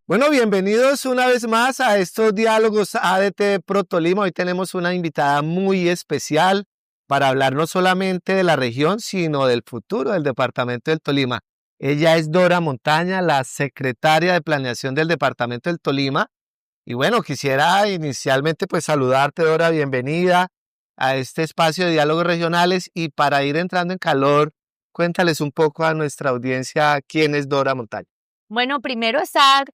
Bueno, bienvenidos una vez más a estos diálogos ADT Pro Tolima. Hoy tenemos una invitada muy especial para hablar no solamente de la región, sino del futuro del departamento del Tolima. Ella es Dora Montaña, la secretaria de Planeación del departamento del Tolima. Y bueno, quisiera inicialmente pues saludarte, Dora, bienvenida a este espacio de diálogos regionales. Y para ir entrando en calor, cuéntales un poco a nuestra audiencia quién es Dora Montaña. Bueno, primero estar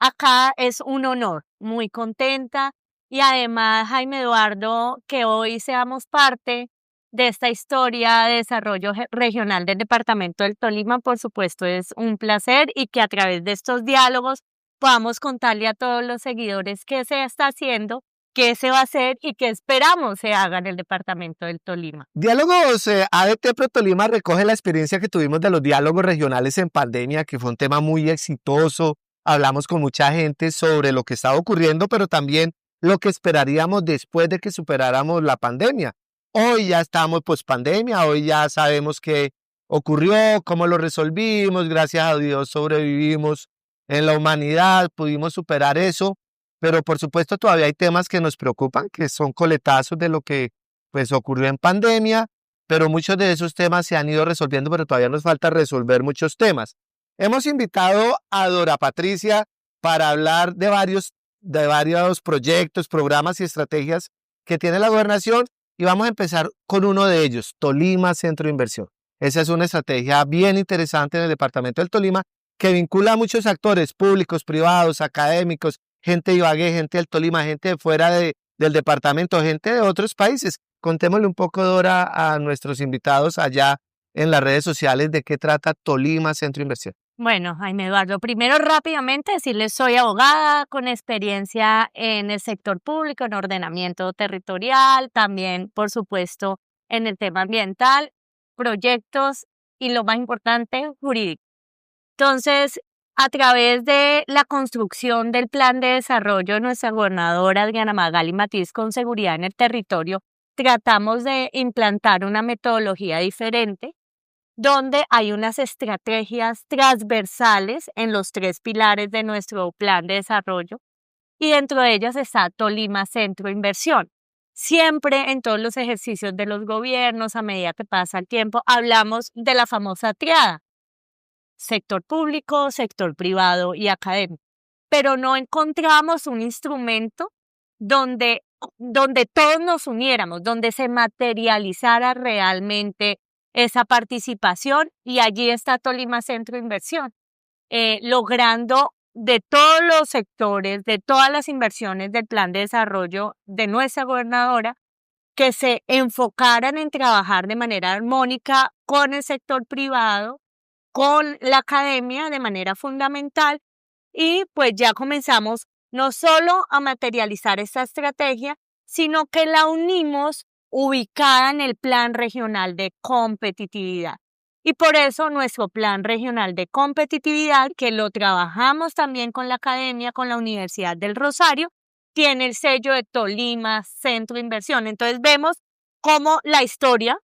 acá es un honor, muy contenta y además, Jaime Eduardo, que hoy seamos parte de esta historia de desarrollo regional del departamento del Tolima, por supuesto, es un placer y que a través de estos diálogos podamos contarle a todos los seguidores qué se está haciendo, qué se va a hacer y qué esperamos se haga en el departamento del Tolima. Diálogos ADT Pro Tolima recoge la experiencia que tuvimos de los diálogos regionales en pandemia, que fue un tema muy exitoso. Hablamos con mucha gente sobre lo que estaba ocurriendo, pero también lo que esperaríamos después de que superáramos la pandemia. Hoy ya estamos post pandemia, hoy ya sabemos qué ocurrió, cómo lo resolvimos, gracias a Dios sobrevivimos en la humanidad, pudimos superar eso, pero por supuesto todavía hay temas que nos preocupan, que son coletazos de lo que pues ocurrió en pandemia, pero muchos de esos temas se han ido resolviendo, pero todavía nos falta resolver muchos temas. Hemos invitado a Dora Patricia para hablar de varios proyectos, programas y estrategias que tiene la gobernación y vamos a empezar con uno de ellos, Tolima Centro de Inversión. Esa es una estrategia bien interesante en el departamento del Tolima que vincula a muchos actores públicos, privados, académicos, gente de Ibagué, gente del Tolima, gente de fuera del departamento, gente de otros países. Contémosle un poco, Dora, a nuestros invitados allá en las redes sociales de qué trata Tolima Centro de Inversión. Bueno, Jaime Eduardo, primero rápidamente decirles soy abogada con experiencia en el sector público, en ordenamiento territorial, también, por supuesto, en el tema ambiental, proyectos y lo más importante, jurídico. Entonces, a través de la construcción del plan de desarrollo de nuestra gobernadora Diana Magali Matiz con seguridad en el territorio, tratamos de implantar una metodología diferente donde hay unas estrategias transversales en los 3 pilares de nuestro plan de desarrollo y dentro de ellas está Tolima Centro Inversión. Siempre en todos los ejercicios de los gobiernos, a medida que pasa el tiempo, hablamos de la famosa triada, sector público, sector privado y académico, pero no encontramos un instrumento donde todos nos uniéramos, donde se materializara realmente esa participación y allí está Tolima Centro Inversión, logrando de todos los sectores, de todas las inversiones del plan de desarrollo de nuestra gobernadora, que se enfocaran en trabajar de manera armónica con el sector privado, con la academia de manera fundamental y pues ya comenzamos no solo a materializar esta estrategia, sino que la unimos ubicada en el Plan Regional de Competitividad. Y por eso nuestro Plan Regional de Competitividad, que lo trabajamos también con la Academia, con la Universidad del Rosario, tiene el sello de Tolima Centro de Inversión. Entonces vemos cómo la historia,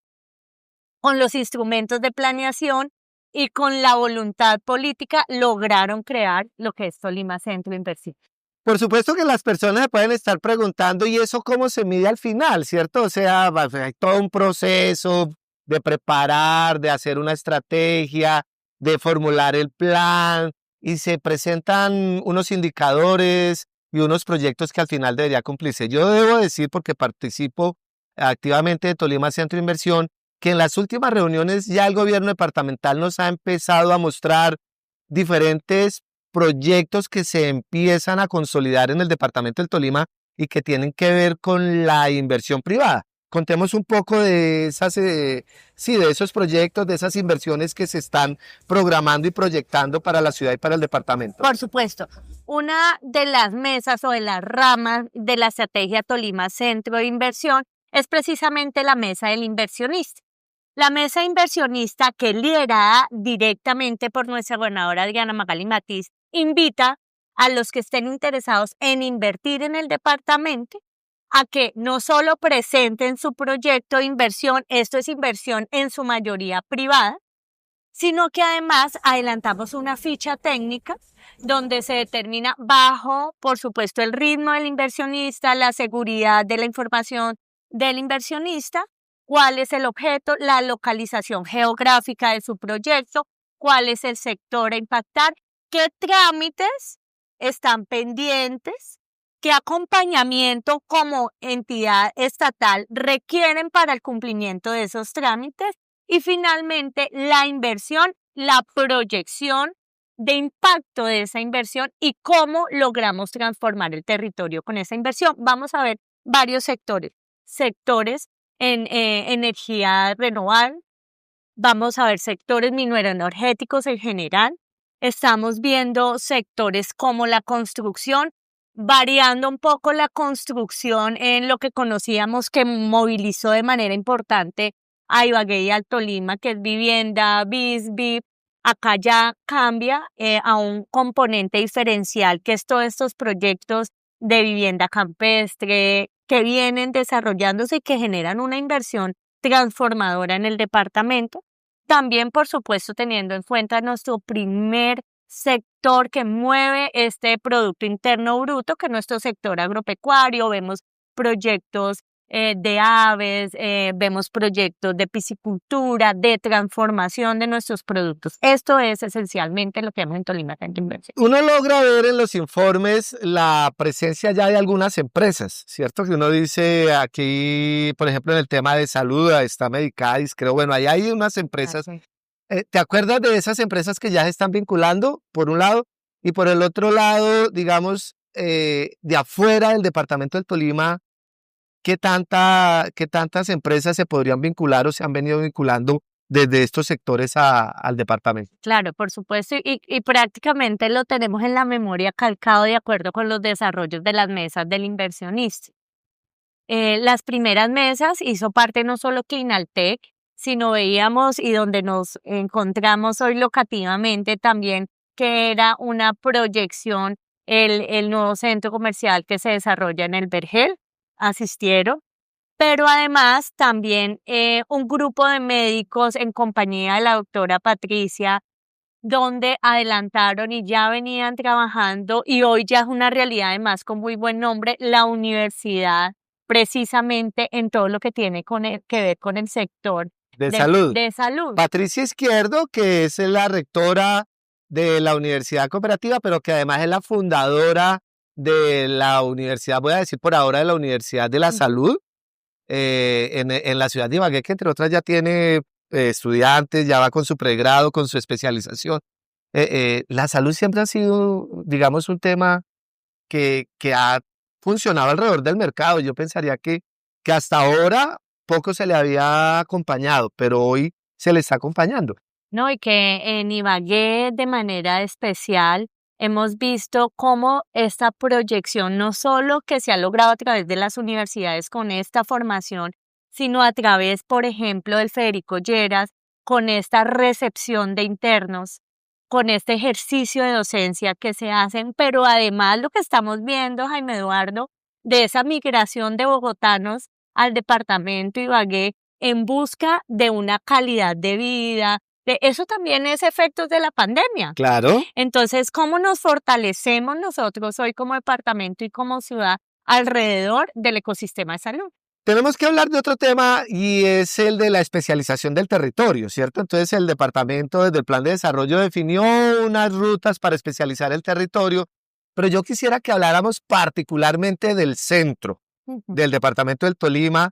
con los instrumentos de planeación y con la voluntad política, lograron crear lo que es Tolima Centro de Inversión. Por supuesto que las personas se pueden estar preguntando, ¿y eso cómo se mide al final, cierto? O sea, hay todo un proceso de preparar, de hacer una estrategia, de formular el plan, y se presentan unos indicadores y unos proyectos que al final debería cumplirse. Yo debo decir, porque participo activamente de Tolima Centro de Inversión, que en las últimas reuniones ya el gobierno departamental nos ha empezado a mostrar diferentes proyectos que se empiezan a consolidar en el departamento del Tolima y que tienen que ver con la inversión privada. Contemos un poco de de esos proyectos, de esas inversiones que se están programando y proyectando para la ciudad y para el departamento. Por supuesto, una de las mesas o de las ramas de la estrategia Tolima Centro de Inversión es precisamente la mesa del inversionista. La mesa inversionista, que es liderada directamente por nuestra gobernadora Diana Magali Matiz, invita a los que estén interesados en invertir en el departamento a que no solo presenten su proyecto de inversión, esto es inversión en su mayoría privada, sino que además adelantamos una ficha técnica donde se determina bajo, por supuesto, el ritmo del inversionista, la seguridad de la información del inversionista, cuál es el objeto, la localización geográfica de su proyecto, cuál es el sector a impactar, qué trámites están pendientes, qué acompañamiento como entidad estatal requieren para el cumplimiento de esos trámites y finalmente la inversión, la proyección de impacto de esa inversión y cómo logramos transformar el territorio con esa inversión. Vamos a ver varios sectores en energía renovable, vamos a ver sectores mineroenergéticos en general, estamos viendo sectores como la construcción, variando un poco la construcción en lo que conocíamos que movilizó de manera importante a Ibagué y al Tolima, que es vivienda, BIS, BIP. Acá ya cambia a un componente diferencial, que es todos estos proyectos de vivienda campestre que vienen desarrollándose y que generan una inversión transformadora en el departamento. También, por supuesto, teniendo en cuenta nuestro primer sector que mueve este Producto Interno Bruto, que es nuestro sector agropecuario. Vemos proyectos de aves, vemos proyectos de piscicultura, de transformación de nuestros productos. Esto es esencialmente lo que vemos en Tolima Tanque Inversión. Uno logra ver en los informes la presencia ya de algunas empresas, ¿cierto? Que uno dice aquí, por ejemplo, en el tema de salud, está Medicadis, creo, bueno, ahí hay unas empresas. ¿Te acuerdas de esas empresas que ya se están vinculando, por un lado? Y por el otro lado, digamos, de afuera del departamento del Tolima, ¿qué tantas empresas se podrían vincular o se han venido vinculando desde estos sectores al departamento? Claro, por supuesto, y prácticamente lo tenemos en la memoria calcado de acuerdo con los desarrollos de las mesas del inversionista. Las primeras mesas hizo parte no solo Clinaltec, sino veíamos y donde nos encontramos hoy locativamente también que era una proyección el nuevo centro comercial que se desarrolla en el Vergel, asistieron, pero además también un grupo de médicos en compañía de la doctora Patricia, donde adelantaron y ya venían trabajando y hoy ya es una realidad además con muy buen nombre, la universidad, precisamente en todo lo que tiene que ver con el sector de salud. De salud. Patricia Izquierdo, que es la rectora de la Universidad Cooperativa, pero que además es la fundadora de la universidad, voy a decir por ahora, de la Universidad de la Salud, en la ciudad de Ibagué, que entre otras ya tiene estudiantes, ya va con su pregrado, con su especialización. La salud siempre ha sido, digamos, un tema que ha funcionado alrededor del mercado. Yo pensaría que hasta ahora poco se le había acompañado, pero hoy se le está acompañando. No, y que en Ibagué de manera especial hemos visto cómo esta proyección no solo que se ha logrado a través de las universidades con esta formación, sino a través, por ejemplo, del Federico Lleras, con esta recepción de internos, con este ejercicio de docencia que se hacen, pero además lo que estamos viendo, Jaime Eduardo, de esa migración de bogotanos al departamento Ibagué en busca de una calidad de vida. Eso también es efectos de la pandemia. Claro. Entonces, ¿cómo nos fortalecemos nosotros hoy como departamento y como ciudad alrededor del ecosistema de salud? Tenemos que hablar de otro tema y es el de la especialización del territorio, ¿cierto? Entonces el departamento desde el plan de desarrollo definió unas rutas para especializar el territorio, pero yo quisiera que habláramos particularmente del centro del departamento del Tolima,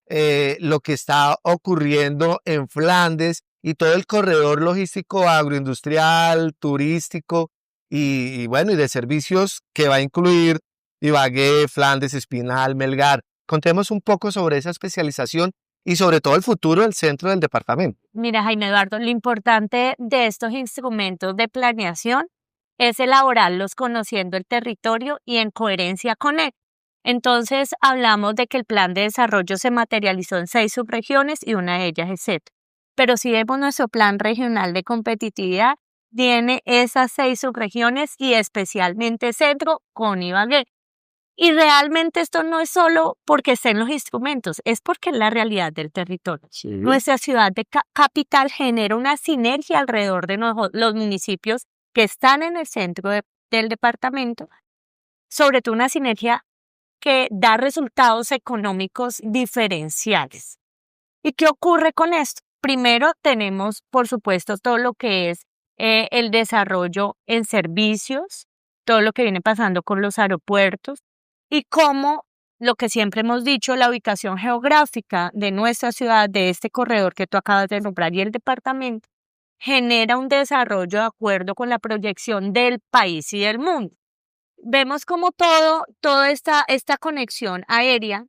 lo que está ocurriendo en Flandes y todo el corredor logístico agroindustrial, turístico y bueno, y de servicios que va a incluir Ibagué, Flandes, Espinal, Melgar. Contemos un poco sobre esa especialización y sobre todo el futuro del centro del departamento. Mira, Jaime Eduardo, lo importante de estos instrumentos de planeación es elaborarlos conociendo el territorio y en coherencia con él. Entonces, hablamos de que el plan de desarrollo se materializó en 6 subregiones y una de ellas es centro. Pero si vemos nuestro plan regional de competitividad, tiene esas 6 subregiones y especialmente centro con Ibagué. Y realmente esto no es solo porque estén los instrumentos, es porque es la realidad del territorio. Sí. Nuestra ciudad de capital genera una sinergia alrededor de los municipios que están en el centro del departamento, sobre todo una sinergia que da resultados económicos diferenciales. ¿Y qué ocurre con esto? Primero tenemos, por supuesto, todo lo que es el desarrollo en servicios, todo lo que viene pasando con los aeropuertos y cómo, lo que siempre hemos dicho, la ubicación geográfica de nuestra ciudad, de este corredor que tú acabas de nombrar y el departamento, genera un desarrollo de acuerdo con la proyección del país y del mundo. Vemos como toda esta conexión aérea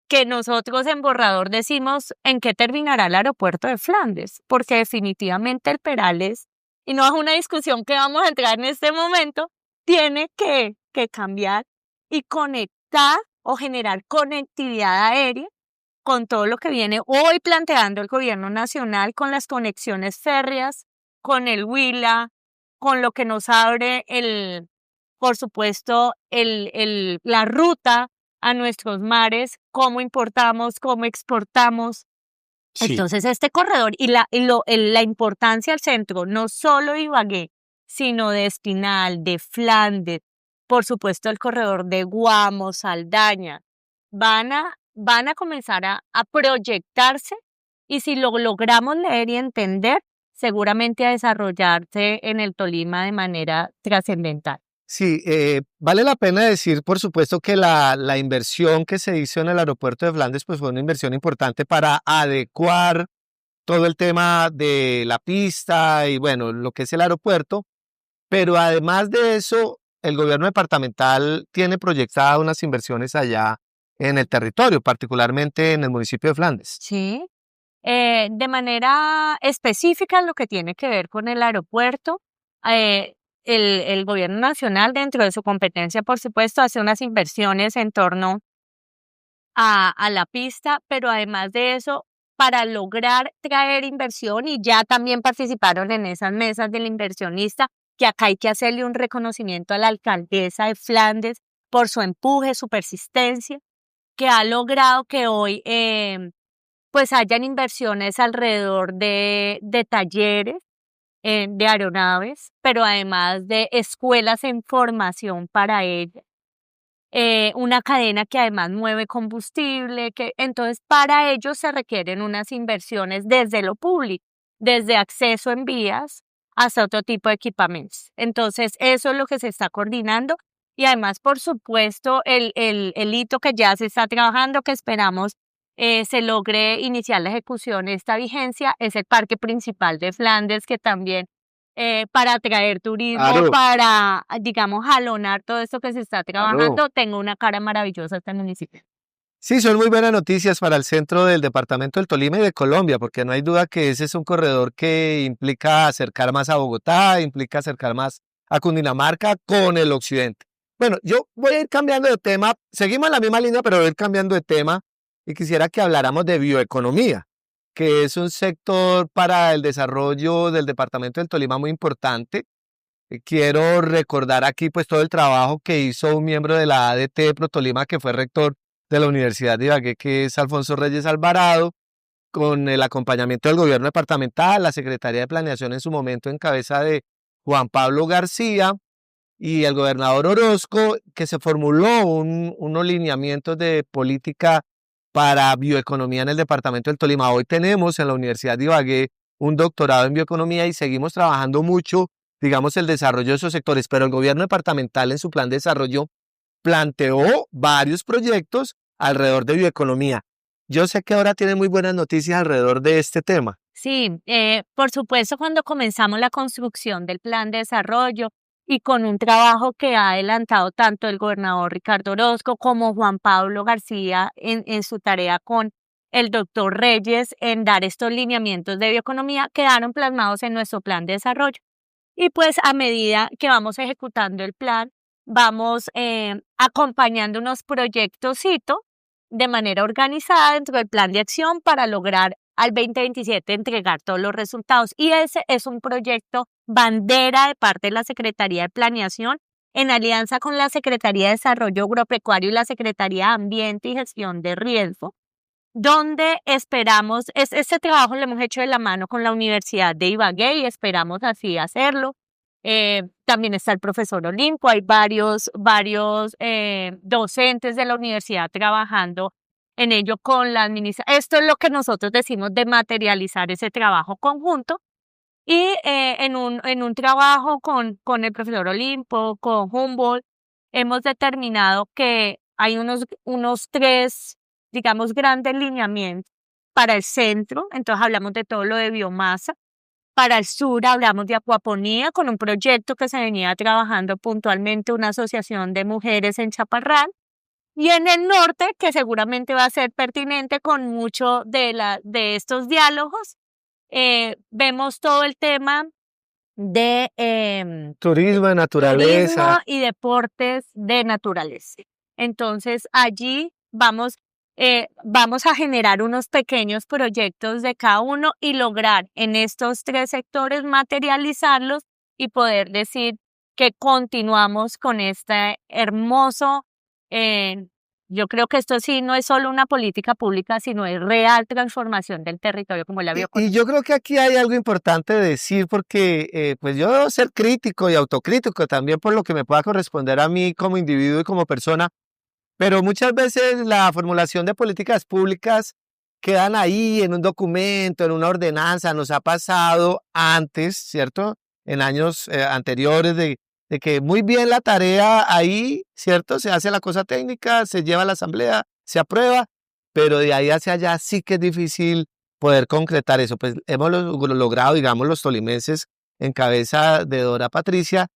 que nosotros en Borrador decimos en qué terminará el aeropuerto de Flandes, porque definitivamente el Perales, y no es una discusión que vamos a entrar en este momento, tiene que cambiar y conectar o generar conectividad aérea con todo lo que viene hoy planteando el gobierno nacional, con las conexiones férreas, con el Huila, con lo que nos abre por supuesto, la ruta a nuestros mares, cómo importamos, cómo exportamos. Sí. Entonces, este corredor y la importancia al centro, no solo de Ibagué, sino de Espinal, de Flandes, por supuesto, el corredor de Guamo, Saldaña, van a comenzar a proyectarse y si lo logramos leer y entender, seguramente a desarrollarse en el Tolima de manera trascendental. Sí, vale la pena decir, por supuesto, que la inversión que se hizo en el aeropuerto de Flandes pues fue una inversión importante para adecuar todo el tema de la pista y bueno, lo que es el aeropuerto, pero además de eso, el gobierno departamental tiene proyectadas unas inversiones allá en el territorio, particularmente en el municipio de Flandes. Sí, de manera específica en lo que tiene que ver con el aeropuerto, el gobierno nacional, dentro de su competencia, por supuesto, hace unas inversiones en torno a la pista, pero además de eso, para lograr traer inversión, y ya también participaron en esas mesas del inversionista, que acá hay que hacerle un reconocimiento a la alcaldesa de Flandes por su empuje, su persistencia, que ha logrado que hoy pues hayan inversiones alrededor de talleres, de aeronaves, pero además de escuelas en formación para ellas. Una cadena que además mueve combustible, entonces para ello se requieren unas inversiones desde lo público, desde acceso en vías hasta otro tipo de equipamientos. Entonces eso es lo que se está coordinando y además, por supuesto, el hito que ya se está trabajando, que esperamos se logre iniciar la ejecución de esta vigencia, es el parque principal de Flandes, que también para atraer turismo, Claro. para, digamos, jalonar todo esto que se está trabajando, Claro. tengo una cara maravillosa este municipio. Sí, son muy buenas noticias para el centro del departamento del Tolima y de Colombia, porque no hay duda que ese es un corredor que implica acercar más a Bogotá, implica acercar más a Cundinamarca con el occidente. Bueno, yo voy a ir cambiando de tema, seguimos en la misma línea, pero voy a ir cambiando de tema y quisiera que habláramos de bioeconomía, que es un sector para el desarrollo del departamento del Tolima muy importante. Quiero recordar aquí pues todo el trabajo que hizo un miembro de la ADT de ProTolima, que fue rector de la Universidad de Ibagué, que es Alfonso Reyes Alvarado, con el acompañamiento del gobierno departamental, la Secretaría de Planeación en su momento en cabeza de Juan Pablo García y el gobernador Orozco, que se formuló unos lineamientos de política para bioeconomía en el departamento del Tolima. Hoy tenemos en la Universidad de Ibagué un doctorado en bioeconomía y seguimos trabajando mucho, digamos, el desarrollo de esos sectores, pero el gobierno departamental en su plan de desarrollo planteó varios proyectos alrededor de bioeconomía. Yo sé que ahora tiene muy buenas noticias alrededor de este tema. Sí, por supuesto, cuando comenzamos la construcción del plan de desarrollo y con un trabajo que ha adelantado tanto el gobernador Ricardo Orozco como Juan Pablo García en su tarea con el doctor Reyes en dar estos lineamientos de bioeconomía, quedaron plasmados en nuestro plan de desarrollo. Y pues a medida que vamos ejecutando el plan, vamos acompañando unos proyectos de manera organizada dentro del plan de acción para lograr al 2027 entregar todos los resultados. Y ese es un proyecto bandera de parte de la Secretaría de Planeación en alianza con la Secretaría de Desarrollo Agropecuario y la Secretaría de Ambiente y Gestión de Riesgo, donde esperamos, este trabajo lo hemos hecho de la mano con la Universidad de Ibagué y esperamos así hacerlo. También está el profesor Olimpo, hay varios docentes de la universidad trabajando en ello con la administración. Esto es lo que nosotros decimos de materializar ese trabajo conjunto. Y en un trabajo con el profesor Olimpo, con Humboldt, hemos determinado que hay unos tres, digamos, grandes lineamientos para el centro. Entonces hablamos de todo lo de biomasa. Para el sur hablamos de acuaponía con un proyecto que se venía trabajando puntualmente una asociación de mujeres en Chaparral. Y en el norte, que seguramente va a ser pertinente con mucho de estos diálogos, vemos todo el tema de Turismo de turismo naturaleza. y deportes de naturaleza. Entonces allí vamos a generar unos pequeños proyectos de cada uno y lograr en estos tres sectores materializarlos y poder decir que continuamos con este hermoso, yo creo que esto sí no es solo una política pública, sino es real transformación del territorio como la Y bioeconomía. yo creo que aquí hay algo importante de decir porque pues yo debo ser crítico y autocrítico también por lo que me pueda corresponder a mí como individuo y como persona, pero muchas veces la formulación de políticas públicas quedan ahí en un documento, en una ordenanza, nos ha pasado antes, ¿cierto? En años anteriores de que muy bien la tarea ahí, ¿cierto? Se hace la cosa técnica, se lleva a la asamblea, se aprueba, pero de ahí hacia allá sí que es difícil poder concretar eso. Pues hemos logrado, digamos, los tolimenses en cabeza de Dora Patricia,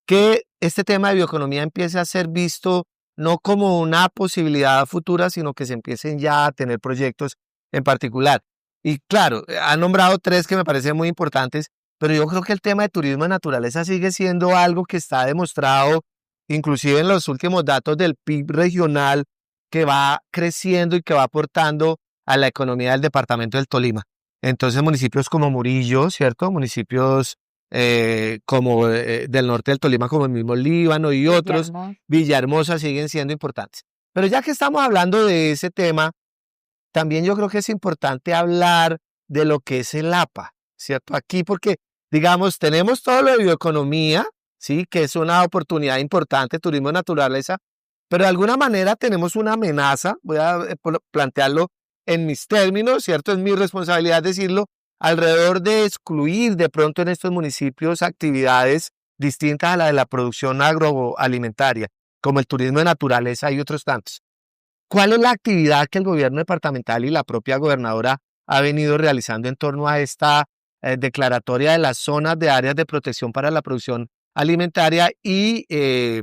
que este tema de bioeconomía empiece a ser visto no como una posibilidad futura, sino que se empiecen ya a tener proyectos en particular. Y claro, ha nombrado tres que me parecen muy importantes, pero yo creo que el tema de turismo de naturaleza sigue siendo algo que está demostrado, inclusive en los últimos datos del PIB regional, que va creciendo y que va aportando a la economía del departamento del Tolima. Entonces, municipios como Murillo, ¿cierto? Municipios como del norte del Tolima, como el mismo Líbano y otros, Guillermo. Villahermosa, siguen siendo importantes. Pero ya que estamos hablando de ese tema, también yo creo que es importante hablar de lo que es el APA, ¿cierto? Aquí porque, digamos, tenemos todo lo de bioeconomía, ¿sí? Que es una oportunidad importante, turismo de naturaleza, pero de alguna manera tenemos una amenaza, voy a plantearlo en mis términos, ¿cierto? Es mi responsabilidad decirlo, alrededor de excluir de pronto en estos municipios actividades distintas a la de la producción agroalimentaria, como el turismo de naturaleza y otros tantos. ¿Cuál es la actividad que el gobierno departamental y la propia gobernadora ha venido realizando en torno a esta declaratoria de las zonas de áreas de protección para la producción alimentaria y,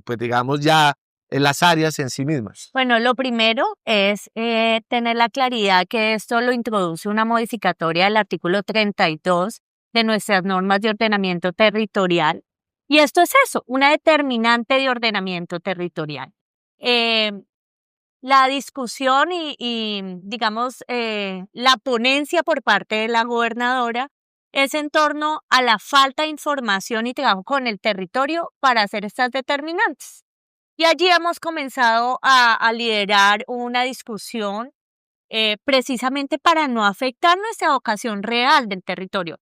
pues digamos, ya las áreas en sí mismas? Bueno, lo primero es tener la claridad que esto lo introduce una modificatoria del artículo 32 de nuestras normas de ordenamiento territorial. Y esto es eso, una determinante de ordenamiento territorial. La discusión y digamos, la ponencia por parte de la gobernadora es en torno a la falta de información y trabajo con el territorio para hacer estas determinantes. Y allí hemos comenzado a liderar una discusión precisamente para no afectar nuestra vocación real del territorio.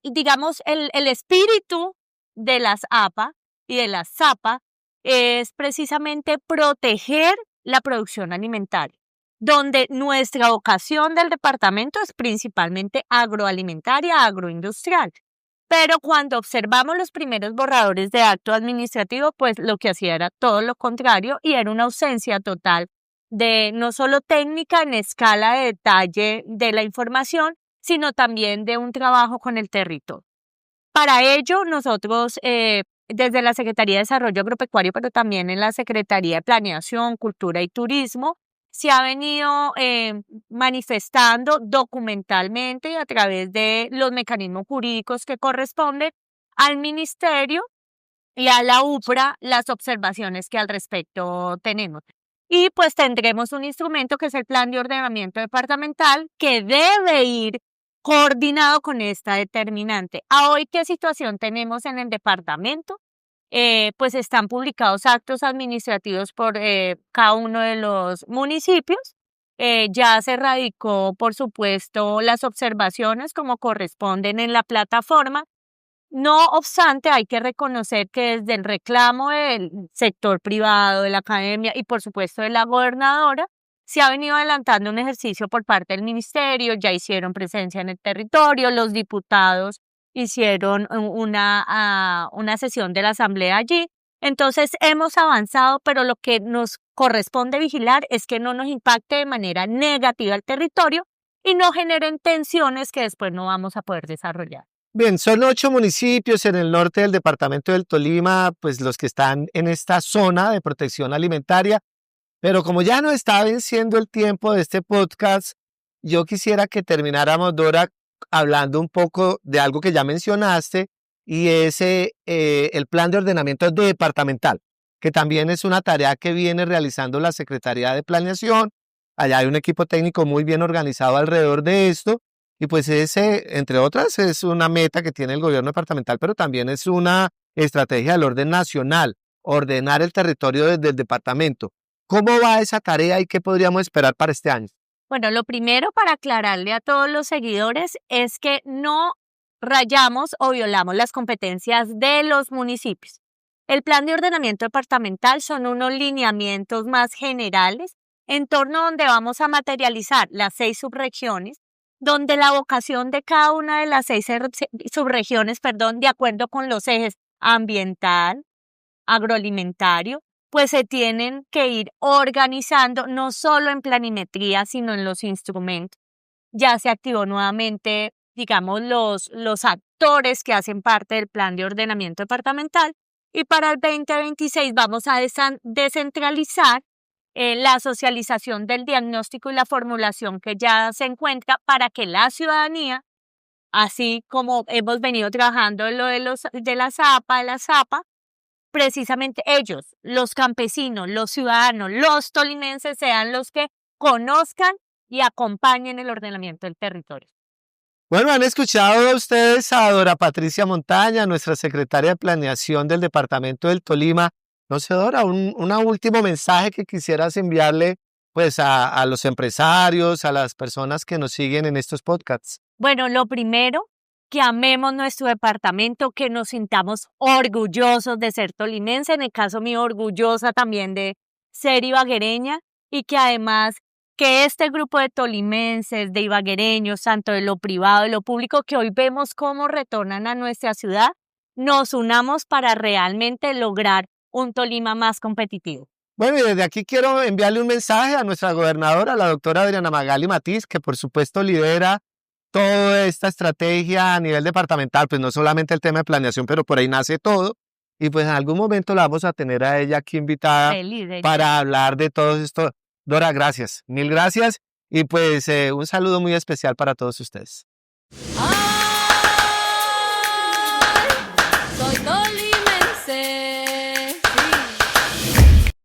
Digamos, el espíritu de las APA y de las ZAPA es precisamente proteger la producción alimentaria, donde nuestra vocación del departamento es principalmente agroalimentaria, agroindustrial. Pero cuando observamos los primeros borradores de acto administrativo, pues lo que hacía era todo lo contrario y era una ausencia total de no solo técnica en escala de detalle de la información, sino también de un trabajo con el territorio. Para ello, nosotros desde la Secretaría de Desarrollo Agropecuario, pero también en la Secretaría de Planeación, Cultura y Turismo, se ha venido manifestando documentalmente a través de los mecanismos jurídicos que corresponden al Ministerio y a la UPRA las observaciones que al respecto tenemos. Y pues tendremos un instrumento que es el Plan de Ordenamiento Departamental que debe ir coordinado con esta determinante. ¿A hoy qué situación tenemos en el departamento? pues están publicados actos administrativos por cada uno de los municipios. Ya se radicó, por supuesto, las observaciones como corresponden en la plataforma. No obstante, hay que reconocer que desde el reclamo del sector privado, de la academia y por supuesto de la gobernadora, se ha venido adelantando un ejercicio por parte del ministerio, ya hicieron presencia en el territorio, los diputados hicieron una sesión de la asamblea allí. Entonces hemos avanzado, pero lo que nos corresponde vigilar es que no nos impacte de manera negativa el territorio y no generen tensiones que después no vamos a poder desarrollar. Bien, son 8 municipios en el norte del departamento del Tolima, pues los que están en esta zona de protección alimentaria. Pero como ya no está venciendo el tiempo de este podcast, yo quisiera que termináramos, Dora, hablando un poco de algo que ya mencionaste, y es el plan de ordenamiento departamental, que también es una tarea que viene realizando la Secretaría de Planeación. Allá hay un equipo técnico muy bien organizado alrededor de esto. Y pues ese, entre otras, es una meta que tiene el gobierno departamental, pero también es una estrategia del orden nacional, ordenar el territorio desde el departamento. ¿Cómo va esa tarea y qué podríamos esperar para este año? Bueno, lo primero para aclararle a todos los seguidores es que no rayamos o violamos las competencias de los municipios. El plan de ordenamiento departamental son unos lineamientos más generales en torno a donde vamos a materializar las 6 subregiones, donde la vocación de cada una de las 6 subregiones, de acuerdo con los ejes ambiental, agroalimentario, pues se tienen que ir organizando no solo en planimetría, sino en los instrumentos. Ya se activó nuevamente, digamos, los actores que hacen parte del plan de ordenamiento departamental y para el 2026 vamos a descentralizar la socialización del diagnóstico y la formulación que ya se encuentra para que la ciudadanía, así como hemos venido trabajando en lo de la ZAPA, precisamente ellos, los campesinos, los ciudadanos, los tolimenses, sean los que conozcan y acompañen el ordenamiento del territorio. Bueno, han escuchado ustedes a Dora Patricia Montaña, nuestra secretaria de Planeación del departamento del Tolima. No sé, Dora, un último mensaje que quisieras enviarle pues a los empresarios, a las personas que nos siguen en estos podcasts. Bueno, lo primero, que amemos nuestro departamento, que nos sintamos orgullosos de ser tolimense, en el caso mío orgullosa también de ser ibaguereña, y que además que este grupo de tolimenses, de ibaguereños, tanto de lo privado y lo público, que hoy vemos cómo retornan a nuestra ciudad, nos unamos para realmente lograr un Tolima más competitivo. Bueno, y desde aquí quiero enviarle un mensaje a nuestra gobernadora, la doctora Adriana Magali Matiz, que por supuesto lidera toda esta estrategia a nivel departamental, pues no solamente el tema de planeación, pero por ahí nace todo. Y pues en algún momento la vamos a tener a ella aquí invitada para hablar de todo esto. Dora, gracias, mil gracias. Y pues un saludo muy especial para todos ustedes.